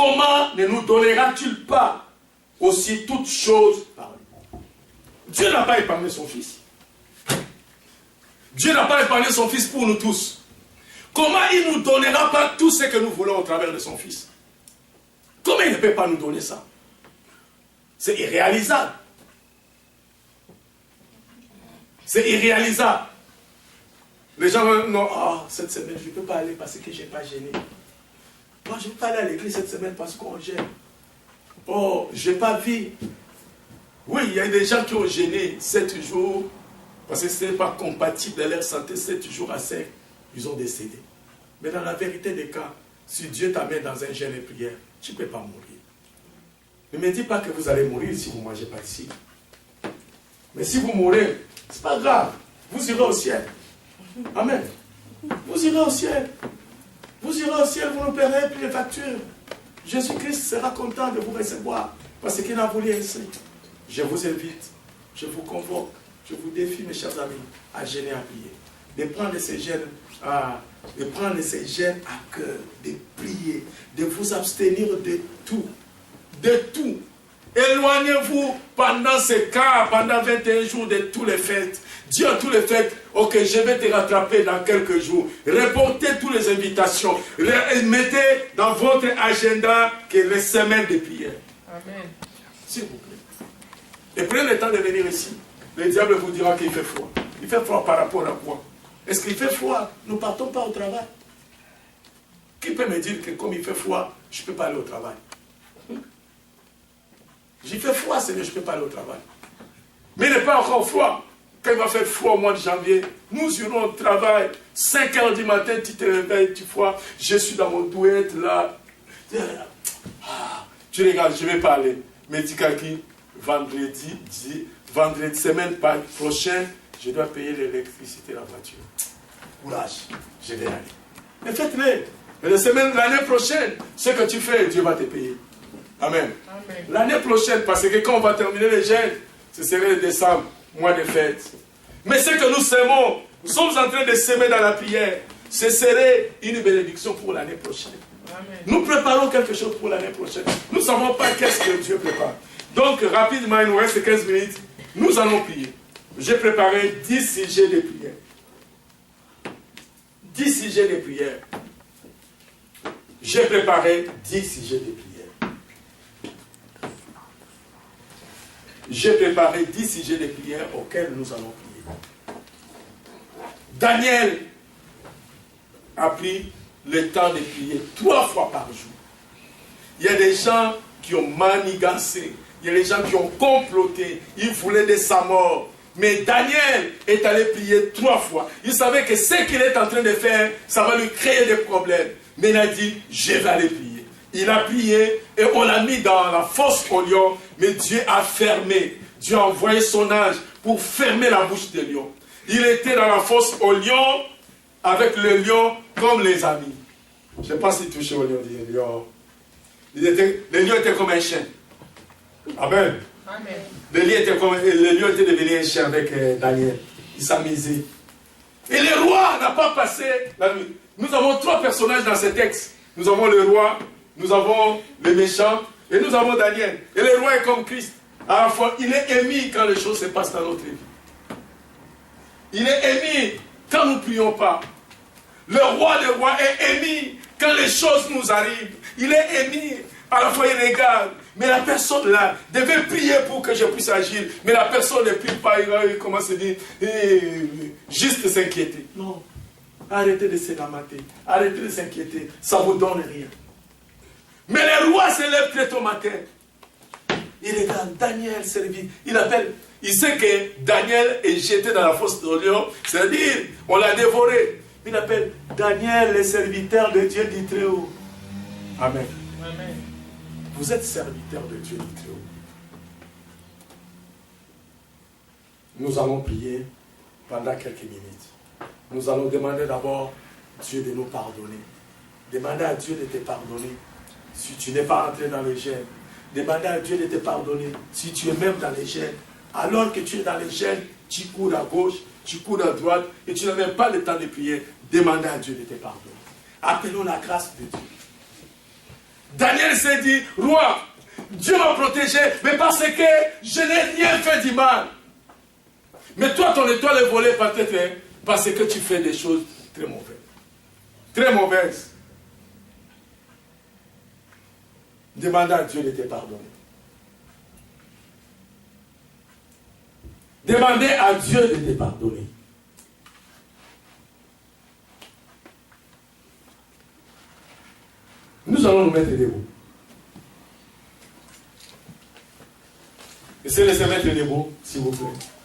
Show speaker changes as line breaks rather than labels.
comment ne nous donnera-t-il pas aussi toutes choses par lui? Dieu n'a pas épargné son Fils. Dieu n'a pas épargné son Fils pour nous tous. Comment il ne nous donnera pas tout ce que nous voulons au travers de son Fils? Comment il ne peut pas nous donner ça? C'est irréalisable. C'est irréalisable. Les gens vont non, cette semaine, je ne peux pas aller parce que je n'ai pas gêné. Moi, je ne peux pas aller à l'église cette semaine parce qu'on gêne. Oh, je n'ai pas vu. Oui, il y a des gens qui ont gêné 7 jours parce que ce n'est pas compatible de leur santé, 7 jours à sec, ils ont décédé. Mais dans la vérité des cas, si Dieu t'amène dans un jeûne et prière, tu ne peux pas mourir. Ne me dis pas que vous allez mourir si vous ne mangez pas ici. Mais si vous mourrez, ce n'est pas grave. Vous irez au ciel. Amen. Vous irez au ciel. Vous irez au ciel, vous ne paierez plus les factures. Jésus-Christ sera content de vous recevoir parce qu'il a voulu ainsi. Je vous invite, je vous convoque, je vous défie, mes chers amis, à jeûner, à prier. De prendre ces jeûnes à cœur, de prier, de vous abstenir de tout. De tout. Éloignez-vous pendant ces cas, pendant 21 jours de tous les fêtes. Dieu a tous les fêtes. Ok, je vais te rattraper dans quelques jours. Reportez toutes les invitations. Mettez dans votre agenda que les semaines de prière. Amen. S'il vous plaît. Et prenez le temps de venir ici. Le diable vous dira qu'il fait froid. Il fait froid par rapport à quoi? Est-ce qu'il fait froid? Nous ne partons pas au travail. Qui peut me dire que comme il fait froid, je ne peux pas aller au travail? J'y fais froid, Seigneur, je ne peux pas aller au travail. Mais il n'est pas encore froid. Quand il va faire froid au mois de janvier, nous irons au travail. 5 heures du matin, tu te réveilles, tu vois, je suis dans mon douette là. Tu regardes, je ne vais pas aller. Mais dis qui vendredi, semaine prochaine, je dois payer l'électricité de la voiture. Courage, je vais aller. Mais faites-le. Mais l'année prochaine, ce que tu fais, Dieu va te payer. Amen. Amen. L'année prochaine, parce que quand on va terminer les jeûnes, ce serait le décembre, mois de fête. Mais ce que nous semons, nous sommes en train de semer dans la prière, ce serait une bénédiction pour l'année prochaine. Amen. Nous préparons quelque chose pour l'année prochaine. Nous ne savons pas qu'est-ce que Dieu prépare. Donc, rapidement, il nous reste 15 minutes. Nous allons prier. J'ai préparé 10 sujets de prière. 10 sujets de prière. J'ai préparé 10 sujets de prière. J'ai préparé 10 sujets de prière auxquels nous allons prier. Daniel a pris le temps de prier 3 fois par jour. Il y a des gens qui ont manigancé, il y a des gens qui ont comploté, ils voulaient de sa mort. Mais Daniel est allé prier 3 fois. Il savait que ce qu'il est en train de faire, ça va lui créer des problèmes. Mais il a dit, je vais aller prier. Il a prié et on l'a mis dans la fosse au lion, mais Dieu a fermé. Dieu a envoyé son ange pour fermer la bouche des lions. Il était dans la fosse au lion avec le lion comme les amis. Je ne sais pas s'il touchait au lion. Le lion était comme un chien. Amen. Amen. Le lion était devenu un chien avec Daniel. Il s'amusait. Et le roi n'a pas passé la nuit. Nous avons 3 personnages dans ce texte. Nous avons le roi, nous avons le méchant et nous avons Daniel. Et le roi est comme Christ. À la fois, il est émis quand les choses se passent dans notre vie. Il est émis quand nous ne prions pas. Le roi est émis quand les choses nous arrivent. Il est émis. À la fois, il regarde. Mais la personne là devait prier pour que je puisse agir. Mais la personne ne prie pas. Il commence à dire, juste s'inquiéter. Non. Arrêtez de se lamenter. Arrêtez de s'inquiéter. Ça ne vous donne rien. Mais le roi se lève très tôt matin. Il regarde Daniel servi. Il sait que Daniel est jeté dans la fosse de lion. C'est-à-dire, on l'a dévoré. Il appelle Daniel, le serviteur de Dieu du Très-Haut. Amen. Amen. Vous êtes serviteur de Dieu du Très-Haut. Nous allons prier pendant quelques minutes. Nous allons demander d'abord Dieu de nous pardonner. Demandez à Dieu de te pardonner si tu n'es pas entré dans le gène. Demandez à Dieu de te pardonner si tu es même dans les gènes. Alors que tu es dans les gènes, tu cours à gauche, tu cours à droite et tu n'as même pas le temps de prier. Demandez à Dieu de te pardonner. Appelons la grâce de Dieu. Daniel s'est dit, roi, Dieu m'a protégé, mais parce que je n'ai rien fait du mal. Mais toi, ton étoile est volée peut-être parce que tu fais des choses très mauvaises. Très mauvaises. Demandez à Dieu de te pardonner. Demandez à Dieu de te pardonner. Nous allons nous mettre debout. Essayez de se mettre debout, s'il vous plaît.